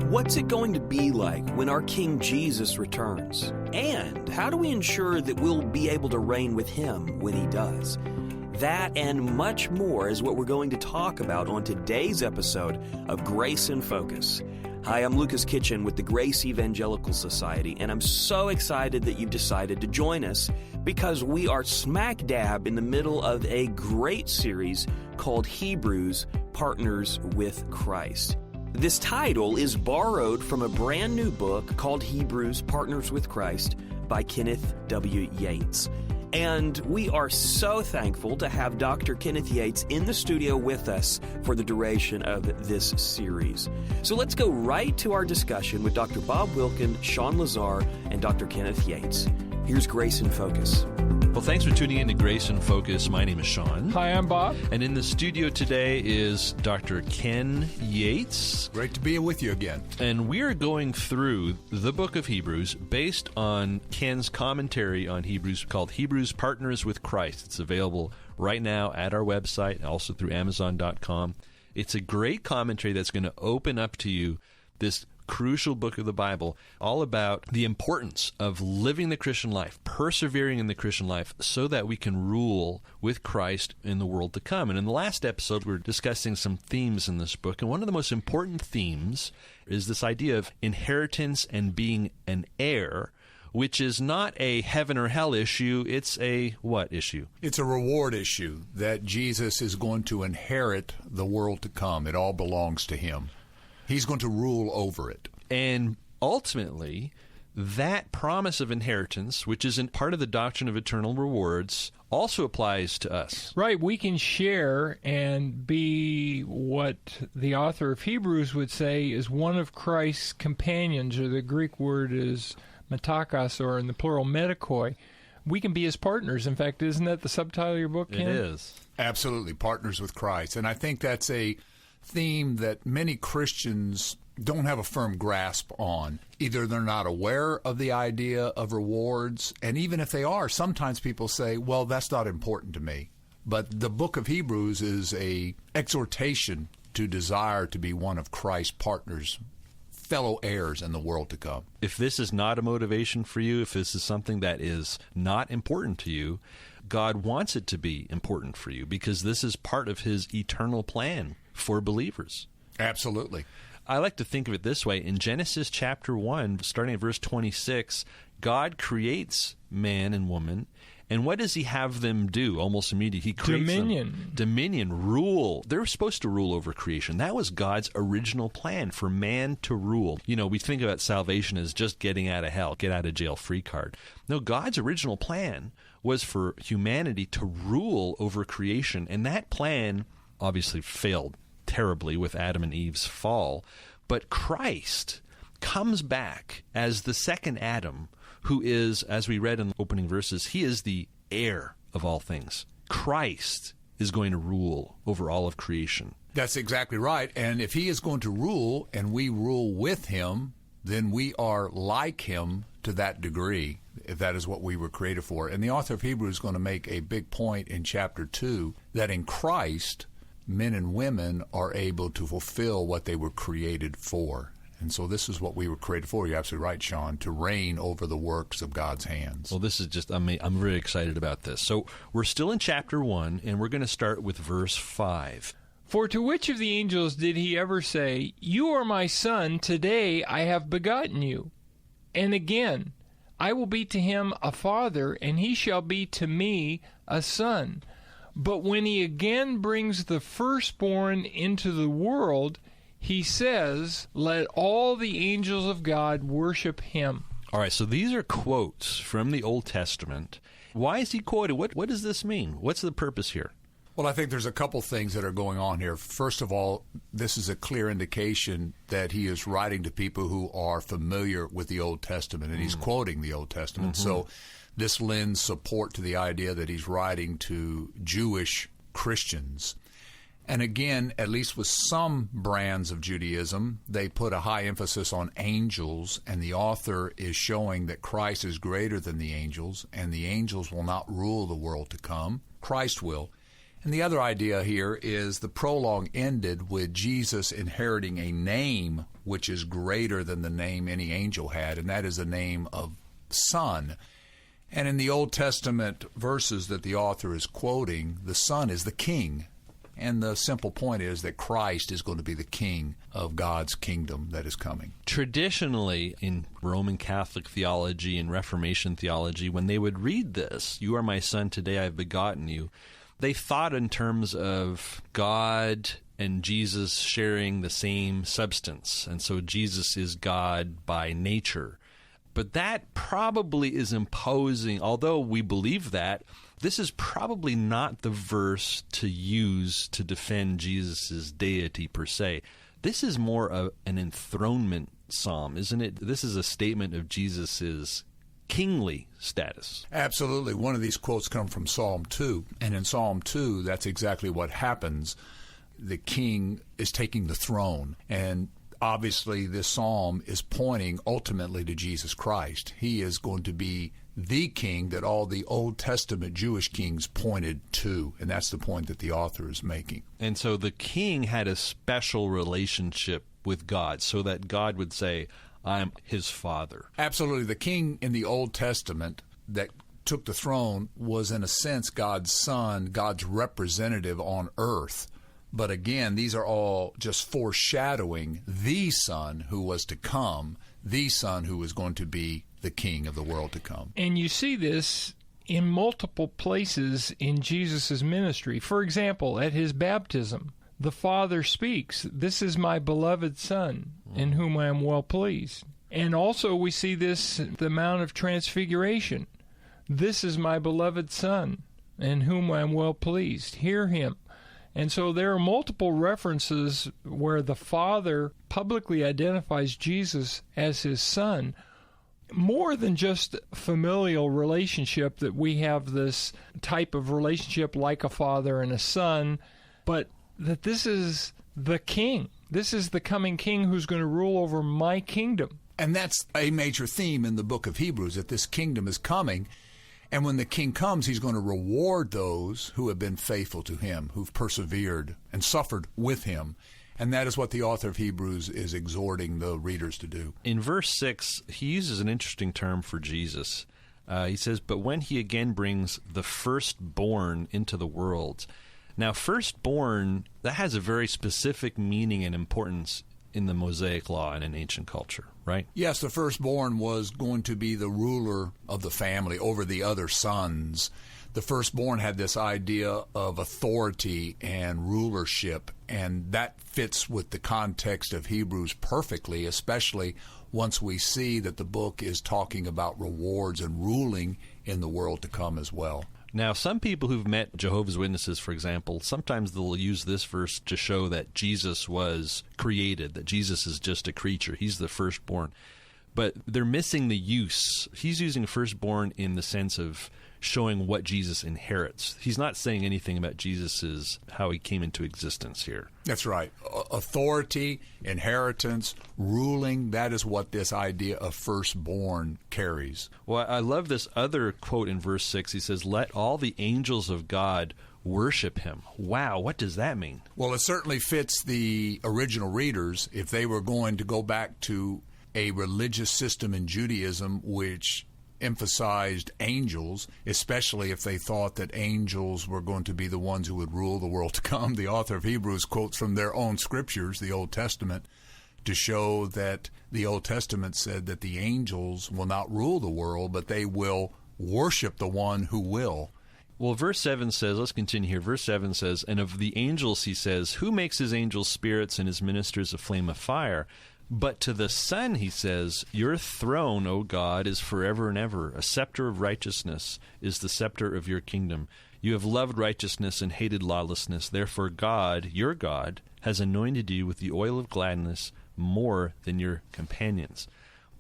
What's it going to be like when our King Jesus returns? And how do we ensure that we'll be able to reign with Him when He does? That and much more is what we're going to talk about on today's episode of Grace in Focus. Hi, I'm Lucas Kitchen with the Grace Evangelical Society, and I'm so excited that you've decided to join us because we are smack dab in the middle of a great series called Hebrews, Partners with Christ. This title is borrowed from a brand new book called Hebrews, Partners with Christ by Kenneth W. Yates. And we are so thankful to have Dr. Kenneth Yates in the studio with us for the duration of this series. So let's go right to our discussion with Dr. Bob Wilkin, Shawn Lazar, and Dr. Kenneth Yates. Here's Grace in Focus. Well, thanks for tuning in to Grace in Focus. My name is Shawn. Hi, I'm Bob. And in the studio today is Dr. Ken Yates. Great to be with you again. And we are going through the book of Hebrews based on Ken's commentary on Hebrews called Hebrews Partners with Christ. It's available right now at our website, also through Amazon.com. It's a great commentary that's going to open up to you this crucial book of the Bible, all about the importance of living the Christian life, persevering in the Christian life, so that we can rule with Christ in the world to come. And in the last episode, we were discussing some themes in this book, and one of the most important themes is this idea of inheritance and being an heir, which is not a heaven or hell issue. It's a what issue? It's a reward issue, that Jesus is going to inherit the world to come. It all belongs to Him. He's going to rule over it. And ultimately, that promise of inheritance, which isn't part of the doctrine of eternal rewards, also applies to us. Right, we can share and be what the author of Hebrews would say is one of Christ's companions, or the Greek word is metakos, or in the plural metakoi. We can be His partners. In fact, isn't that the subtitle of your book, Ken? It is. Absolutely, Partners with Christ. And I think that's a theme that many Christians don't have a firm grasp on. Either they're not aware of the idea of rewards, and even if they are, sometimes people say, well, that's not important to me. But the book of Hebrews is a exhortation to desire to be one of Christ's partners, fellow heirs in the world to come. If this is not a motivation for you, if this is something that is not important to you, God wants it to be important for you, because this is part of His eternal plan for believers. Absolutely. I like to think of it this way. In Genesis chapter 1, starting at verse 26, God creates man and woman, and what does He have them do almost immediately? He creates dominion, rule. They're supposed to rule over creation. That was God's original plan, for man to rule. You know, we think about salvation as just getting out of hell, get out of jail free card. No, God's original plan was for humanity to rule over creation, and that plan obviously failed terribly with Adam and Eve's fall. But Christ comes back as the second Adam, who is, as we read in the opening verses, He is the heir of all things. Christ is going to rule over all of creation. That's exactly right. And if He is going to rule and we rule with Him, then we are like Him to that degree, if that is what we were created for. And the author of Hebrews is going to make a big point in chapter 2 that in Christ, men and women are able to fulfill what they were created for. And so this is what we were created for. You're absolutely right, Shawn, to reign over the works of God's hands. Well, this is just, I'm really excited about this. So we're still in chapter 1, and we're going to start with verse 5. For to which of the angels did He ever say, "You are my son, today I have begotten you"? And again, "I will be to him a father, and he shall be to me a son." But when He again brings the firstborn into the world, He says, "Let all the angels of God worship Him." All right, so these are quotes from the Old Testament. Why is he quoted? What does this mean? What's the purpose here? Well, I think there's a couple things that are going on here. First of all, this is a clear indication that he is writing to people who are familiar with the Old Testament, and he's quoting the Old Testament. Mm-hmm. So this lends support to the idea that he's writing to Jewish Christians. And again, at least with some brands of Judaism, they put a high emphasis on angels, and the author is showing that Christ is greater than the angels, and the angels will not rule the world to come. Christ will. And the other idea here is the prologue ended with Jesus inheriting a name which is greater than the name any angel had, and that is the name of Son. And in the Old Testament verses that the author is quoting, the Son is the king. And the simple point is that Christ is going to be the king of God's kingdom that is coming. Traditionally, in Roman Catholic theology and Reformation theology, when they would read this, "You are my son, today I have begotten you," they thought in terms of God and Jesus sharing the same substance. And so Jesus is God by nature. But that probably is imposing, although we believe that, this is probably not the verse to use to defend Jesus' deity per se. This is more of an enthronement psalm, isn't it? This is a statement of Jesus' kingly status. Absolutely. One of these quotes come from Psalm 2. And in Psalm 2, that's exactly what happens. The king is taking the throne. And obviously, this psalm is pointing ultimately to Jesus Christ. He is going to be the king that all the Old Testament Jewish kings pointed to, and that's the point that the author is making. And so the king had a special relationship with God, so that God would say, "I'm his father." Absolutely. The king in the Old Testament that took the throne was, in a sense, God's son, God's representative on earth. But again, these are all just foreshadowing the Son who was to come, the Son who was going to be the King of the world to come. And you see this in multiple places in Jesus' ministry. For example, at his baptism, the Father speaks, "This is my beloved Son, in whom I am well pleased." And also we see this at the Mount of Transfiguration. "This is my beloved Son, in whom I am well pleased. Hear him." And so there are multiple references where the Father publicly identifies Jesus as his Son, more than just familial relationship, that we have this type of relationship like a father and a son, but that this is the king. This is the coming king who's going to rule over my kingdom. And that's a major theme in the book of Hebrews, that this kingdom is coming. And when the king comes, he's going to reward those who have been faithful to him, who've persevered and suffered with him. And that is what the author of Hebrews is exhorting the readers to do. In verse 6, he uses an interesting term for Jesus. He says, "But when he again brings the firstborn into the world." Now, firstborn, that has a very specific meaning and importance in the Mosaic law and in ancient culture, right? Yes, the firstborn was going to be the ruler of the family over the other sons. The firstborn had this idea of authority and rulership, and that fits with the context of Hebrews perfectly, especially once we see that the book is talking about rewards and ruling in the world to come as well. Now, some people who've met Jehovah's Witnesses, for example, sometimes they'll use this verse to show that Jesus was created, that Jesus is just a creature. He's the firstborn. But they're missing the use. He's using firstborn in the sense of showing what Jesus inherits. He's not saying anything about Jesus's how he came into existence here. That's right. Authority, inheritance, ruling, that is what this idea of firstborn carries. Well, I love this other quote in verse 6. He says, "Let all the angels of God worship him." Wow, what does that mean? Well, it certainly fits the original readers if they were going to go back to a religious system in Judaism which emphasized angels, especially if they thought that angels were going to be the ones who would rule the world to come. The author of Hebrews quotes from their own scriptures, the Old Testament, to show that the Old Testament said that the angels will not rule the world, but they will worship the one who will. Well, verse 7 says, let's continue here. Verse 7 says, "And of the angels, he says, who makes his angels spirits and his ministers a flame of fire? But to the Son, he says, your throne, O God, is forever and ever. A scepter of righteousness is the scepter of your kingdom. You have loved righteousness and hated lawlessness. Therefore God, your God, has anointed you with the oil of gladness more than your companions."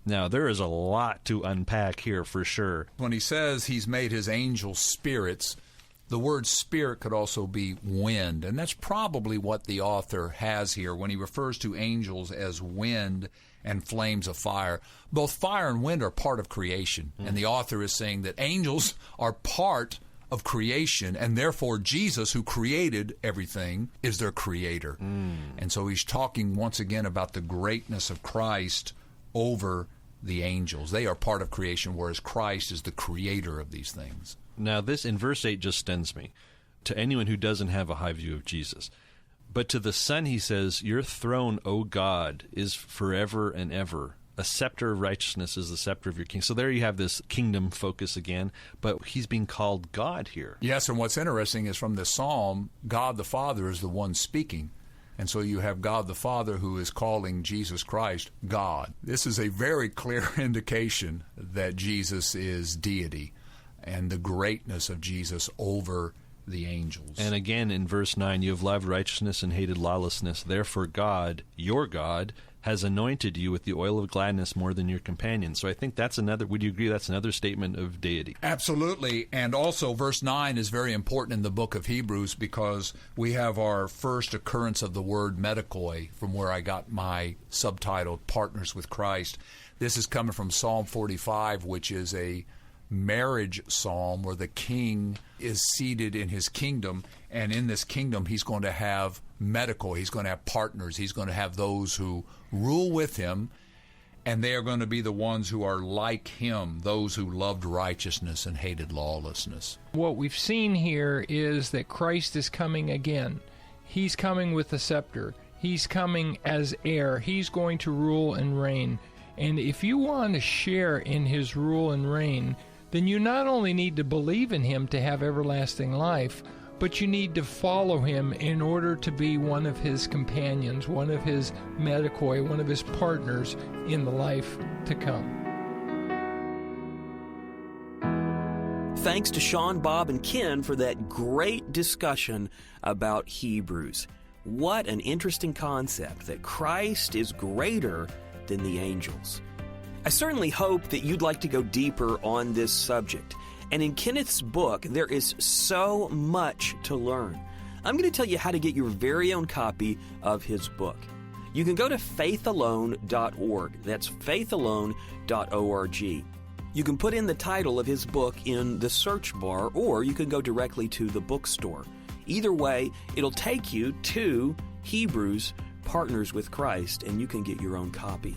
Now, there is a lot to unpack here for sure. When he says he's made his angels spirits, the word spirit could also be wind, and that's probably what the author has here when he refers to angels as wind and flames of fire. Both fire and wind are part of creation, and the author is saying that angels are part of creation, and therefore Jesus, who created everything, is their creator. And so he's talking once again about the greatness of Christ over the angels. They are part of creation, whereas Christ is the creator of these things. Now, this in verse 8 just stuns me, to anyone who doesn't have a high view of Jesus. But to the Son, he says, your throne, O God, is forever and ever. A scepter of righteousness is the scepter of your king. So there you have this kingdom focus again, but he's being called God here. Yes, and what's interesting is from this psalm, God the Father is the one speaking. And so you have God the Father who is calling Jesus Christ God. This is a very clear indication that Jesus is deity and the greatness of Jesus over the angels. And again in verse 9, you have loved righteousness and hated lawlessness. Therefore God, your God, has anointed you with the oil of gladness more than your companions. So I think that's another, would you agree that's another statement of deity? Absolutely. And also verse 9 is very important in the book of Hebrews because we have our first occurrence of the word medikoi, from where I got my subtitle, Partners with Christ. This is coming from Psalm 45, which is a marriage psalm where the king is seated in his kingdom, and in this kingdom he's going to have medikoi, he's going to have partners, he's going to have those who rule with him, and they are going to be the ones who are like him, those who loved righteousness and hated lawlessness. What we've seen here is that Christ is coming again. He's coming with a scepter. He's coming as heir. He's going to rule and reign. And if you want to share in his rule and reign, then you not only need to believe in him to have everlasting life, but you need to follow him in order to be one of his companions, one of his medikoi, one of his partners in the life to come. Thanks to Shawn, Bob, and Ken for that great discussion about Hebrews. What an interesting concept, that Christ is greater than the angels. I certainly hope that you'd like to go deeper on this subject. And in Kenneth's book, there is so much to learn. I'm going to tell you how to get your very own copy of his book. You can go to faithalone.org. That's faithalone.org. You can put in the title of his book in the search bar, or you can go directly to the bookstore. Either way, it'll take you to Hebrews, Partners with Christ, and you can get your own copy.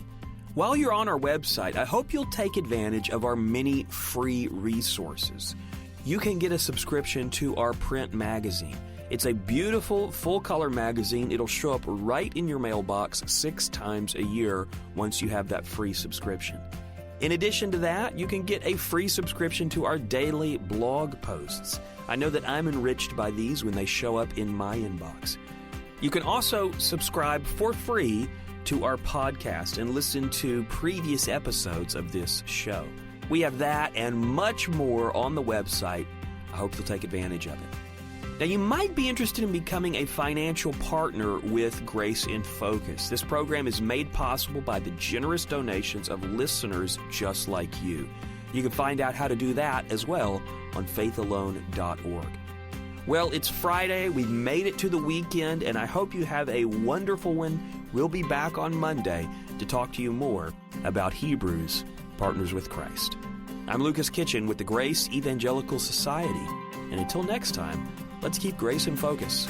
While you're on our website, I hope you'll take advantage of our many free resources. You can get a subscription to our print magazine. It's a beautiful, full-color magazine. It'll show up right in your mailbox 6 times a year once you have that free subscription. In addition to that, you can get a free subscription to our daily blog posts. I know that I'm enriched by these when they show up in my inbox. You can also subscribe for free to our podcast and listen to previous episodes of this show. We have that and much more on the website. I hope you'll take advantage of it. Now, you might be interested in becoming a financial partner with Grace in Focus. This program is made possible by the generous donations of listeners just like you. You can find out how to do that as well on faithalone.org. Well, it's Friday. We've made it to the weekend, and I hope you have a wonderful one. We'll be back on Monday to talk to you more about Hebrews, Partners with Christ. I'm Lucas Kitchen with the Grace Evangelical Society. And until next time, let's keep Grace in focus.